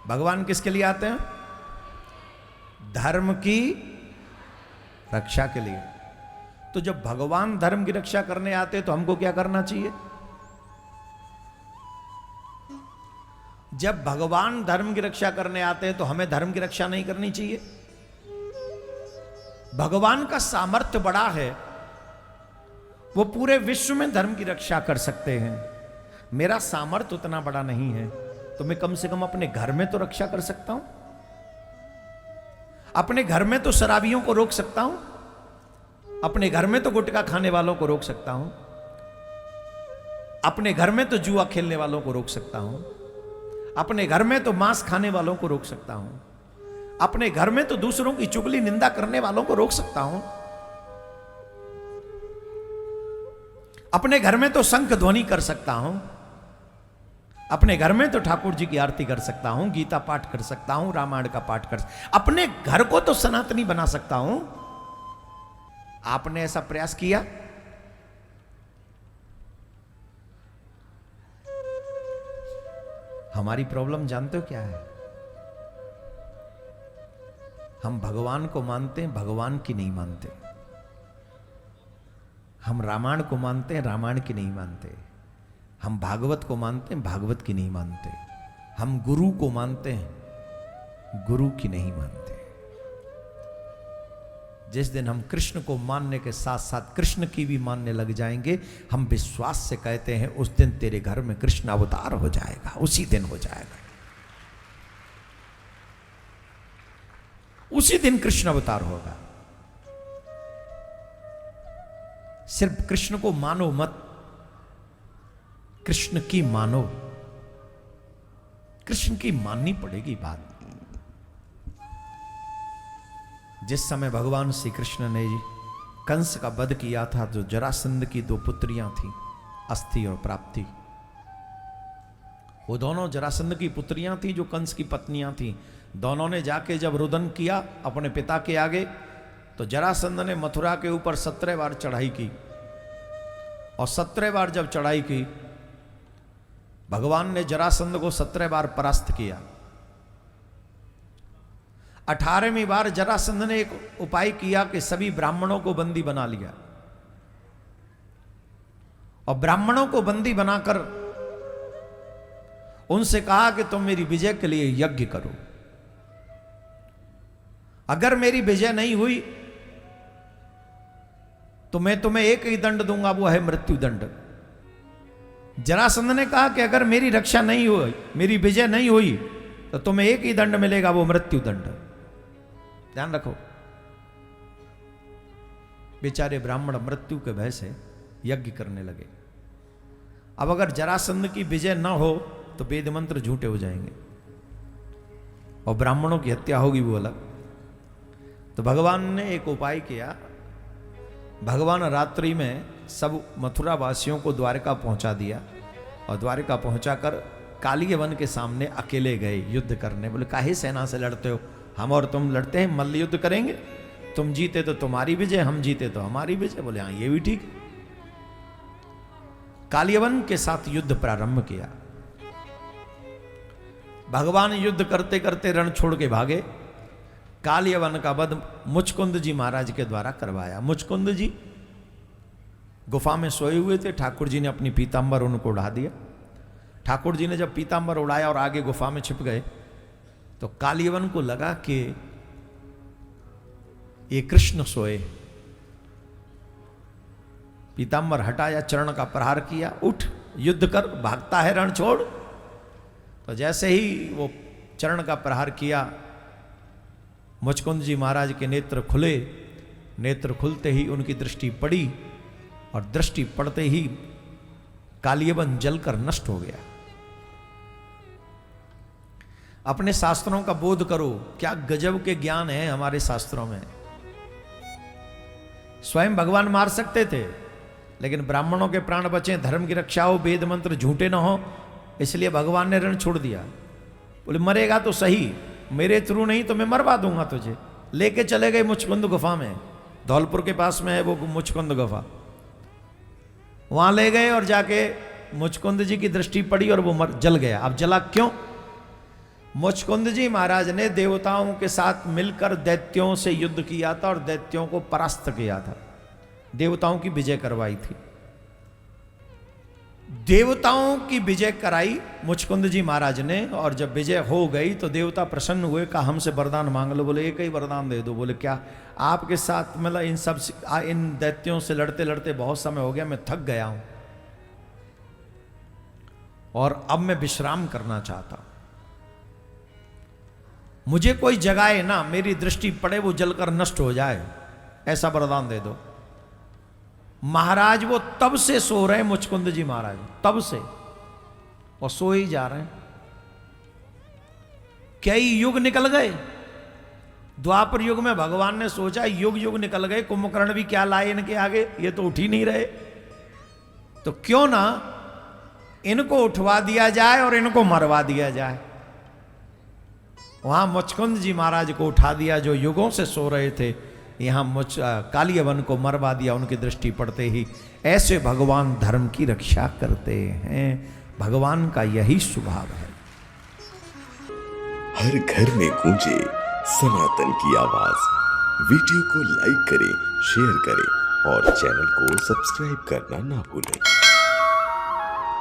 भगवान किसके लिए आते हैं? धर्म की रक्षा के लिए। तो जब भगवान धर्म की रक्षा करने आते तो हमको क्या करना चाहिए? जब भगवान धर्म की रक्षा करने आते हैं तो हमें धर्म की रक्षा नहीं करनी चाहिए? भगवान का सामर्थ्य बड़ा है, वो पूरे विश्व में धर्म की रक्षा कर सकते हैं। मेरा सामर्थ्य उतना बड़ा नहीं है, तो मैं कम से कम अपने घर में तो रक्षा कर सकता हूं। अपने घर में तो शराबियों को रोक सकता हूं, अपने घर में तो गुटखा खाने वालों को रोक सकता हूं, अपने घर में तो जुआ खेलने वालों को रोक सकता हूं, अपने घर में तो मांस खाने वालों को रोक सकता हूं, अपने घर में तो दूसरों की चुगली निंदा करने वालों को रोक सकता हूं, अपने घर में तो शंख ध्वनि कर सकता हूं, अपने घर में तो ठाकुर जी की आरती कर सकता हूं, गीता पाठ कर सकता हूं, रामायण का पाठ कर अपने घर को तो सनातनी बना सकता हूं। आपने ऐसा प्रयास किया? हमारी प्रॉब्लम जानते हो क्या है? हम भगवान को मानते हैं, भगवान की नहीं मानते। हम रामायण को मानते हैं, रामायण की नहीं मानते। हम भागवत को मानते हैं, भागवत की नहीं मानते। हम गुरु को मानते हैं, गुरु की नहीं मानते। जिस दिन हम कृष्ण को मानने के साथ साथ कृष्ण की भी मानने लग जाएंगे, हम विश्वास से कहते हैं उस दिन तेरे घर में कृष्ण अवतार हो जाएगा, उसी दिन हो जाएगा। उसी दिन कृष्ण अवतार होगा। सिर्फ कृष्ण को मानो मत, कृष्ण की मानो। कृष्ण की माननी पड़ेगी बात। जिस समय भगवान श्री कृष्ण ने कंस का वध किया था, जो जरासंध की दो पुत्रियां थी, अस्थि और प्राप्ति, वो दोनों जरासंध की पुत्रियां थी जो कंस की पत्नियां थी। दोनों ने जाके जब रुदन किया अपने पिता के आगे, तो जरासंध ने मथुरा के ऊपर 17 बार चढ़ाई की, और 17 बार जब चढ़ाई की, भगवान ने जरासंध को 17 बार परास्त किया। 18वीं बार जरासंध ने एक उपाय किया कि सभी ब्राह्मणों को बंदी बना लिया, और ब्राह्मणों को बंदी बनाकर उनसे कहा कि तुम मेरी विजय के लिए यज्ञ करो। अगर मेरी विजय नहीं हुई तो मैं तुम्हें एक ही दंड दूंगा, वो है मृत्यु दंड। जरासंध ने कहा कि अगर मेरी रक्षा नहीं हुई, मेरी विजय नहीं हुई, तो तुम्हें एक ही दंड मिलेगा, वो मृत्यु दंड। ध्यान रखो। बेचारे ब्राह्मण मृत्यु के भय से यज्ञ करने लगे। अब अगर जरासंध की विजय न हो तो वेद मंत्र झूठे हो जाएंगे और ब्राह्मणों की हत्या होगी, वो अलग। तो भगवान ने एक उपाय किया। भगवान रात्रि में सब मथुरा वासियों को द्वारका पहुंचा दिया, और द्वारका पहुंचाकर कालिय वन के सामने अकेले गए युद्ध करने। बोले काहे सेना से लड़ते हो? हम और तुम लड़ते हैं, मल्ल युद्ध करेंगे। तुम जीते तो तुम्हारी विजय, हम जीते तो हमारी विजय। बोले हाँ, ये भी ठीक है। कालियवन के साथ युद्ध प्रारंभ किया। भगवान युद्ध करते करते रण छोड़ के भागे। कालियवन का वध मुचकुंद जी महाराज के द्वारा करवाया। मुचकुंद जी गुफा में सोए हुए थे। ठाकुर जी ने अपनी पीतांबर उनको उड़ा दिया। ठाकुर जी ने जब पीतांबर उड़ाया और आगे गुफा में छिप गए, तो कालियवन को लगा कि ये कृष्ण सोए। पीतांबर हटाया, चरण का प्रहार किया, उठ युद्ध कर, भागता है रण छोड़। तो जैसे ही वो चरण का प्रहार किया, मुचकुंद जी महाराज के नेत्र खुले। नेत्र खुलते ही उनकी दृष्टि पड़ी, और दृष्टि पड़ते ही कालियवन जलकर नष्ट हो गया। अपने शास्त्रों का बोध करो, क्या गजब के ज्ञान है हमारे शास्त्रों में। स्वयं भगवान मार सकते थे, लेकिन ब्राह्मणों के प्राण बचे, धर्म की रक्षा हो, वेद मंत्र झूठे ना हो, इसलिए भगवान ने रण छोड़ दिया। बोले मरेगा तो सही, मेरे थ्रू नहीं तो मैं मरवा दूंगा तुझे। लेके चले गए मुचकुंद गुफा में। धौलपुर के पास में है वो मुचकुंद गुफा। वहां ले गए और जाके मुचकुंद जी की दृष्टि पड़ी और वो जल गया। अब जला क्यों? मुचकुंद जी महाराज ने देवताओं के साथ मिलकर दैत्यों से युद्ध किया था और दैत्यों को परास्त किया था, देवताओं की विजय करवाई थी। देवताओं की विजय कराई मुचकुंद जी महाराज ने, और जब विजय हो गई तो देवता प्रसन्न हुए, कहा हमसे वरदान मांग लो। बोले एक ही वरदान दे दो। बोले क्या? आपके साथ मतलब इन दैत्यों से लड़ते लड़ते बहुत समय हो गया, मैं थक गया हूं और अब मैं विश्राम करना चाहता हूं। मुझे कोई जगाए ना, मेरी दृष्टि पड़े वो जलकर नष्ट हो जाए, ऐसा वरदान दे दो। महाराज वो तब से सो रहे हैं, मुचकुंद जी महाराज तब से, और सो ही जा रहे हैं। कई युग निकल गए। द्वापर युग में भगवान ने सोचा युग युग निकल गए, कुंभकर्ण भी क्या लाए इनके आगे, ये तो उठ ही नहीं रहे, तो क्यों ना इनको उठवा दिया जाए और इनको मरवा दिया जाए। वहां मुचकुंद जी महाराज को उठा दिया जो युगों से सो रहे थे, यहां कालियवन को मरवा दिया उनकी दृष्टि पड़ते ही। ऐसे भगवान धर्म की रक्षा करते हैं, भगवान का यही स्वभाव है। हर घर में गूंजे सनातन की आवाज। वीडियो को लाइक करें, शेयर करें और चैनल को सब्सक्राइब करना ना भूलें।